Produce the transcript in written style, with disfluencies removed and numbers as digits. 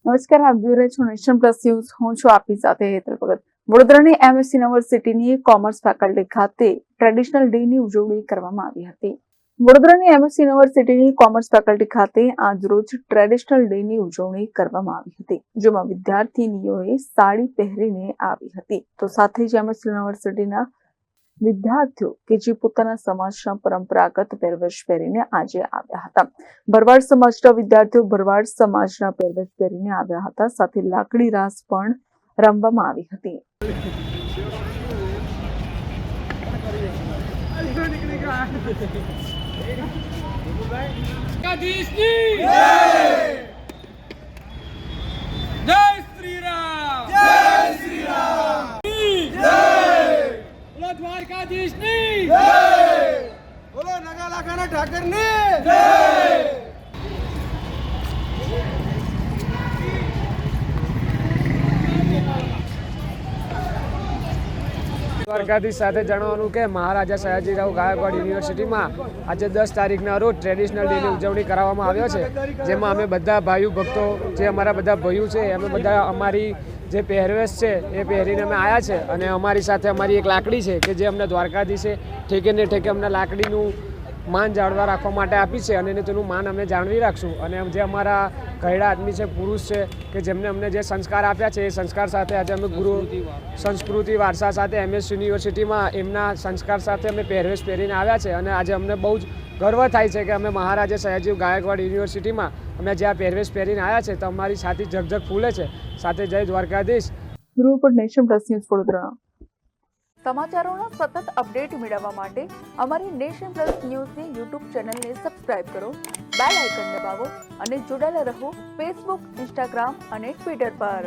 નમસ્કાર, આપ જોઈ રહ્યા છો નેશન પ્લસ ન્યૂઝ. હું છું આપની સાથે હેતલ ભગત. વડોદરાની એમએસ યુનિવર્સિટીની કોમર્સ ફેકલ્ટી ખાતે ટ્રેડિશનલ ડેની ઉજવણી કરવામાં આવી હતી. વડોદરાની એમએસ યુનિવર્સિટીની કોમર્સ ફેકલ્ટી ખાતે આજરોજ ટ્રેડિશનલ ડેની ઉજવણી કરવામાં આવી હતી, જેમાં વિદ્યાર્થીનીઓએ સાડી પહેરીને આવી હતી. તો સાથે જ એમએસ યુનિવર્સિટીના વિદ્યાર્થીઓ કે જે પોતાના સમાજના પરંપરાગત પહેરવેશ પહેરીને આજે આવ્યા હતા. ભરવાડ સમાજના વિદ્યાર્થીઓ ભરવાડ સમાજના પહેરવેશ પહેરીને આવ્યા હતા. સાથે લાકડી રાસ પણ રમવામાં આવી હતી. જય શ્રી રામ, જય શ્રી રામ, જય બોલો દ્વારકાધીશની જય, બોલો નગાલાખાના ઠાકરની જય. દ્વારકાધીશ સાથે જણાવવાનું કે મહારાજા સયાજીરાવ ગાયકવાડ યુનિવર્સિટીમાં આજે 10 તારીખના રોજ ટ્રેડિશનલ ડેની ઉજવણી કરવામાં આવ્યો છે, જેમાં અમે બધા ભાઈઓ ભક્તો જે અમારા બધા ભાઈઓ છે અમે બધા અમારી જે પહેરવેશ છે એ પહેરીને અમે આવ્યા છે. અને અમારી સાથે અમારી એક લાકડી છે કે જે અમને દ્વારકાધીશે ઠેકે ને ઠેકે અમને લાકડીનું માન જાળવા રાખવા માટે આપી છે અને તેનું માન અમે જાળવી રાખશું. અને જે અમારા ઘરડા આદમી છે, પુરુષ છે કે જેમને અમને જે સંસ્કાર આપ્યા છે એ સંસ્કાર સાથે આજે અમે ગુરુ સંસ્કૃતિ વારસા સાથે એમએસ યુનિવર્સિટીમાં એમના સંસ્કાર સાથે અમે પહેરવેશ પહેરીને આવ્યા છે. અને આજે અમને બહુ જ ગર્વ થાય છે કે અમે મહારાજા સયાજી ગાયકવાડ યુનિવર્સિટીમાં અમે જે આ પહેરવેશ પહેરીને આવ્યા છે તો અમારી છાતી ઝગઝગ ફૂલે છે. સાથે જય Dwarkadhish. Nation plus news Vadodara. સમાચારોનો સતત અપડેટ મેળવવા માટે અમારી નેશન પ્લસ ન્યૂઝની યુટ્યુબ ચેનલને સબસ્ક્રાઇબ કરો, બેલ આઇકન દબાવો અને જોડાયેલા રહો ફેસબુક, ઇન્સ્ટાગ્રામ અને ટ્વિટર પર.